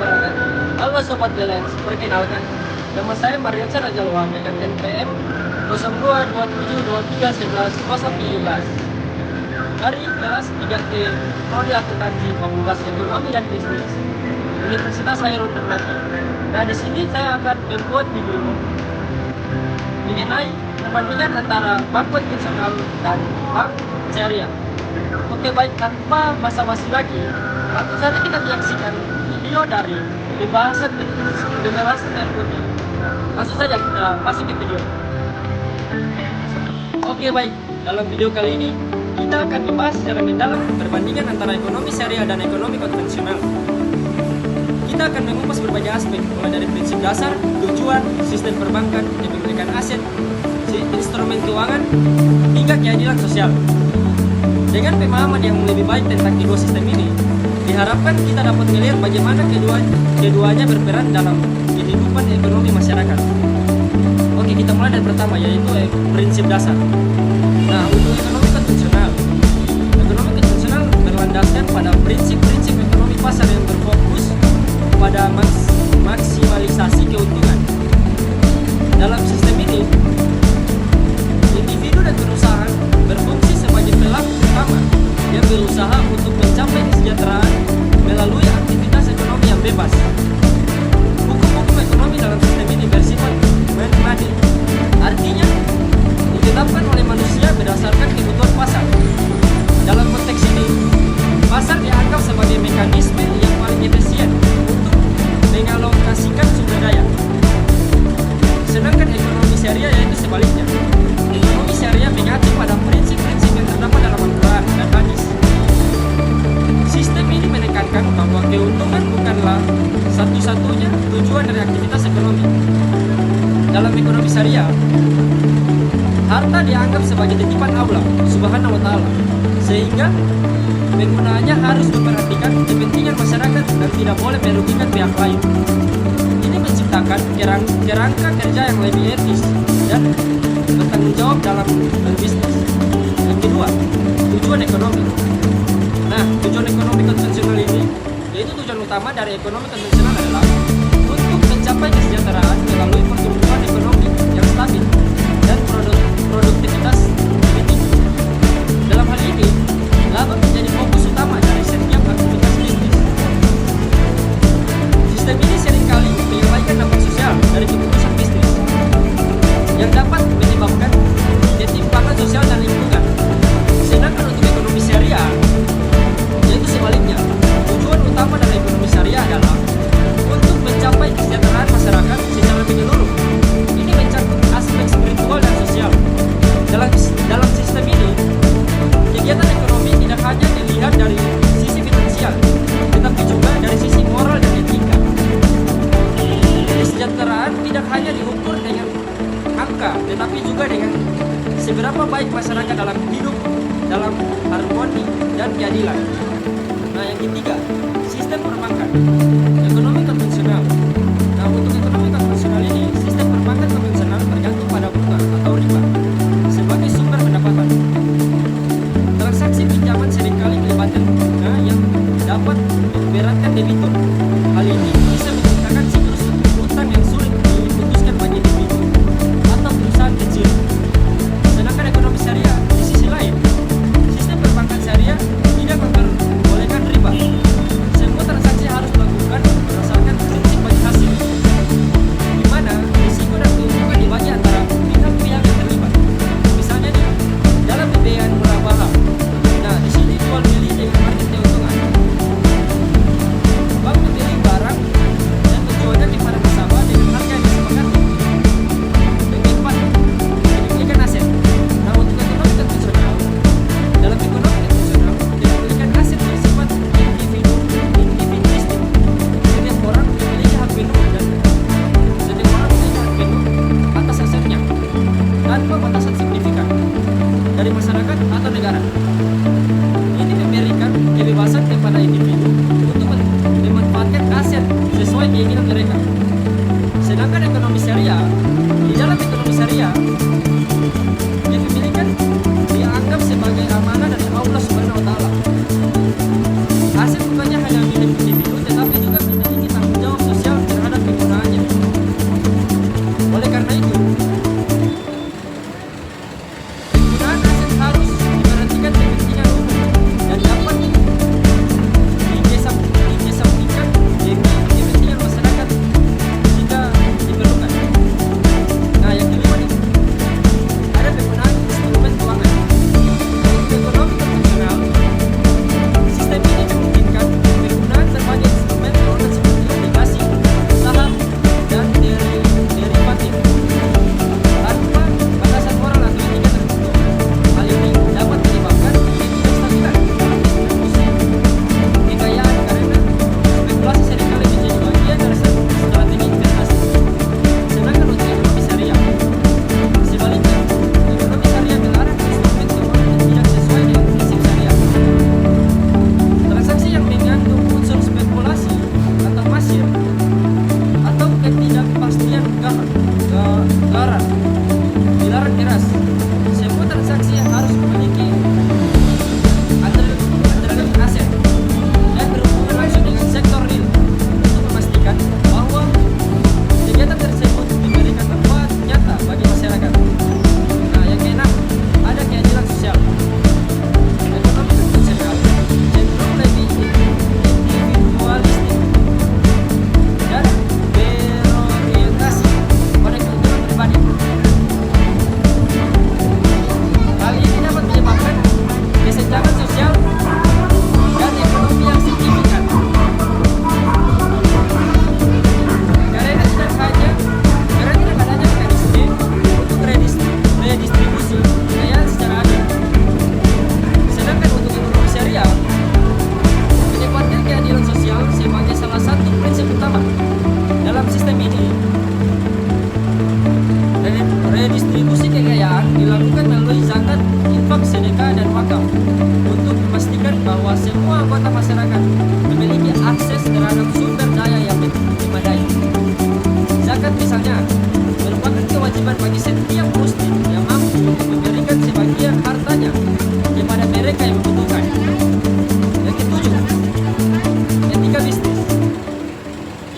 wabarakatuh. Halo Sobat Balance, perkenalkan nama saya Mariansa Rajalwa dengan NPM 0227231117. Dari kelas 3T Prodi Akuntansi Fakultas Ekonomi dan Bisnis Universitas Khairul Tanjung. Nah, di sini saya akan membuat video mengenai perbandingan antara bank konvensional dan bank syariah. Oke, baik, tanpa basa-basi lagi, langsung saja kita menyaksikan video dari pembahasan tersebut. Langsung saja kita masuk ke video. Oke, baik, dalam video kali ini kita akan membahas secara mendalam perbandingan antara ekonomi syariah dan ekonomi konvensional. Kita akan mengupas berbagai aspek, mulai dari prinsip dasar, tujuan, sistem perbankan, kepemilikan aset, instrumen keuangan, hingga keadilan sosial. Dengan pemahaman yang lebih baik tentang kedua sistem ini, diharapkan kita dapat melihat bagaimana keduanya berperan dalam kehidupan ekonomi masyarakat. Oke, kita mulai dari pertama, yaitu prinsip dasar. Nah, untuk ekonomi konvensional berlandaskan pada prinsip-prinsip ekonomi pasar yang berfokus pada maksimalisasi keuntungan. Dalam sistem ini, individu dan perusahaan berfungsi sebagai pelaku utama yang berusaha untuk mencapai kesejahteraan melalui aktivitas ekonomi yang bebas. Hukum-hukum ekonomi dalam sistem ini bersifat man-made, artinya ditetapkan oleh manusia berdasarkan kebutuhan pasar. Dalam konteks ini, pasar dianggap sebagai mekanisme yang paling efisien untuk mengalokasikan sumber daya. Sedangkan ekonomi syariah yaitu sebaliknya. Ekonomi syariah mengacu pada prinsip-prinsip yang terdapat dalam Al-Quran dan hadis. Sistem ini menekankan bahwa keuntungan bukanlah satu-satunya tujuan dari aktivitas ekonomi. Dalam ekonomi syariah, harta dianggap sebagai titipan Allah Subhanahu wa Ta'ala, sehingga penggunaannya harus memperhatikan kepentingan masyarakat dan tidak boleh merugikan pihak lain. Ini menciptakan kerangka kerja yang lebih etis dan bertanggung jawab dalam berbisnis. Yang kedua, tujuan ekonomi. Nah, tujuan ekonomi konvensional ini, yaitu tujuan utama dari ekonomi konvensional adalah untuk mencapai kesejahteraan melalui pertumbuhan ekonomi yang stabil dan produktivitas tinggi. Dalam hal ini, laba menjadi fokus utama dari setiap aktivitas bisnis. Sistem ini seringkali mengabaikan dampak sosial dari keputusan bisnis yang dapat menyebabkan ketimpangan sosial dan lingkungan. Sedangkan untuk ekonomi syariah, yaitu sebaliknya, tujuan utama dari ekonomi syariah adalah untuk mencapai kesejahteraan masyarakat secara menyeluruh. Ini mencakup aspek spiritual dan sosial. Dalam sistem ini, kegiatan ekonomi tidak hanya dilihat dari sisi finansial, tetapi juga dari sisi moral dan etika. Kesejahteraan tidak hanya diukur dengan angka, tetapi juga dengan seberapa baik masyarakat dalam hidup dalam harmoni dan keadilan. Nah, yang ketiga, sistem perbankan. Ekonomi konvensional. Nah, untuk ekonomi konvensional ini, sistem perbankan konvensional bergantung pada bunga atau riba sebagai sumber pendapatan. Transaksi pinjaman seringkali melibatkan bunga yang dapat memberatkan debitur. Hal ini bisa menciptakan siklus utang yang sulit diputuskan bagi individu atau perusahaan kecil. Sedangkan ekonomi syariah, di sisi lain, sistem perbankan syariah tidak memperbolehkan riba. Semua transaksi harus dilakukan berdasarkan prinsip bagi hasil, di mana risiko dan keuntungan dibagi antara pihak-pihak yang terlibat. Misalnya nih, dalam pembiayaan murabahah. Nah, di sini jual beli dengan margin keuntungan. Bank memilih barang dan menjualnya kepada nasabah dengan harga yang disepakati. Yang keempat, kepemilikan aset. Nah, untuk ekonomi konvensional, dalam ekonomi konvensional, kepemilikan aset bersifat individualistik. Setiap orang memiliki hak penuh atas asetnya tanpa batasan signifikan dari masyarakat atau negara. Ini memberikan kebebasan kepada individu untuk memanfaatkan aset sesuai keinginan mereka. Sedangkan ekonomi syariah, di dalam ekonomi syariah, kepemilikan dianggap sebagai amanah dari Allah Subhanahu wa Ta'ala. Aset bukannya hanya milik individu, tetapi juga memiliki tanggung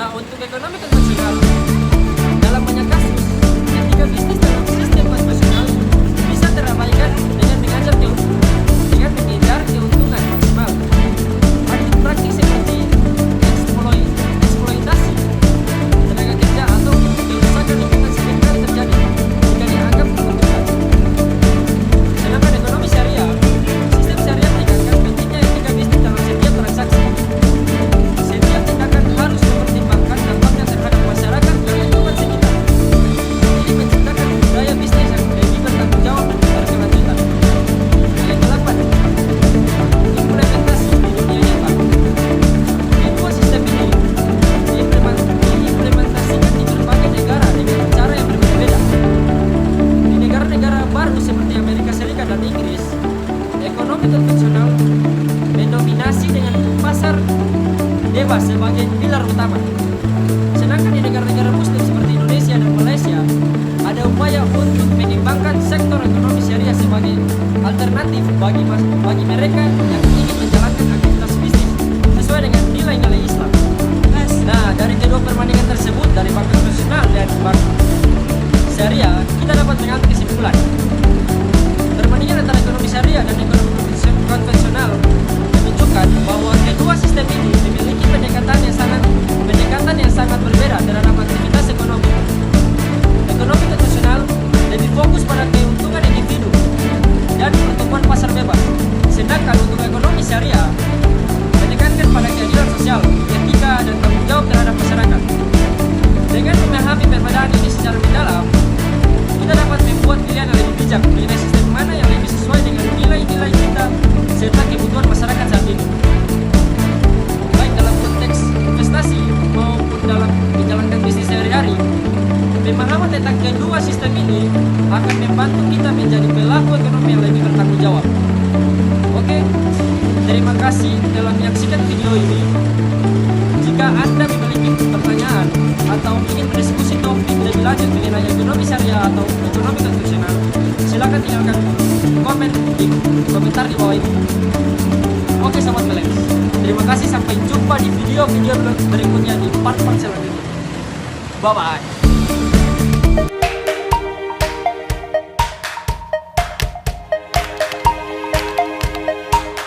Nah, untuk ekonomi konvensional, dalam banyak kasus, ketika bisnis dalam sistem konvensional bisa terabaikan dengan mengejar keuntungan maksimal. Praktik seperti eksploitasi tenaga kerja atau kerusakan lingkungan seringkali terjadi jika dianggap keuntungan. Sedangkan ekonomi syariah, sistem syariah menekankan pentingnya etika bisnis dalam setiap transaksi. Setiap tindakan harus mempertimbangkan dampaknya terhadap masyarakat dan lingkungan sekitar. Ini menciptakan budaya bisnis yang lebih bertanggung jawab dan berkelanjutan. Yang ke-8, implementasi di dunia nyata. Kedua sistem ini diimplementasikan di berbagai negara dengan cara yang berbeda-beda. Di negara-negara baru seperti Amerika Serikat dan Inggris, ekonomi konvensional mendominasi dengan pasar bebas sebagai pilar utama. Sedangkan di negara-negara muslim seperti Indonesia dan Malaysia, ada upaya untuk menimbangkan sektor ekonomi syariah sebagai alternatif bagi mereka yang ingin menjalankan aktivitas bisnis sesuai dengan nilai-nilai Islam. Nah, dari kedua perbandingan tersebut, dari bank konvensional dan bank syariah, kita dapat mengambil kesimpulan. Perbandingan antara ekonomi syariah dan ekonomi konvensional menunjukkan bahwa kedua sistem ini memiliki pendekatan yang sangat berbeda terhadap aktivitas ekonomi. Ekonomi konvensional lebih fokus pada keuntungan individu dan pertumbuhan pasar bebas, sedangkan untuk ekonomi syariah menekankan pada keadilan sosial, etika, dan tanggung jawab terhadap masyarakat. Dengan memahami perbedaan ini secara mendalam, kita dapat membuat pilihan yang lebih bijak mengenai sistem mana yang lebih sesuai dengan nilai-nilai kita serta kebutuhan masyarakat saat ini, baik dalam konteks investasi maupun dalam menjalankan bisnis sehari-hari. Pemahaman tentang kedua sistem ini akan membantu kita menjadi pelaku ekonomi yang lebih bertanggung jawab. Oke, terima kasih telah menyaksikan video ini. Jika Anda memiliki pertanyaan atau ingin berdiskusi topik lebih lanjut mengenai ekonomi syariah atau ekonomi konvensional, silakan tinggalkan komen di komentar di bawah ini. Oke sobat Meleks, terima kasih, sampai jumpa di video-video berikutnya di part-part selanjutnya. Bye-bye.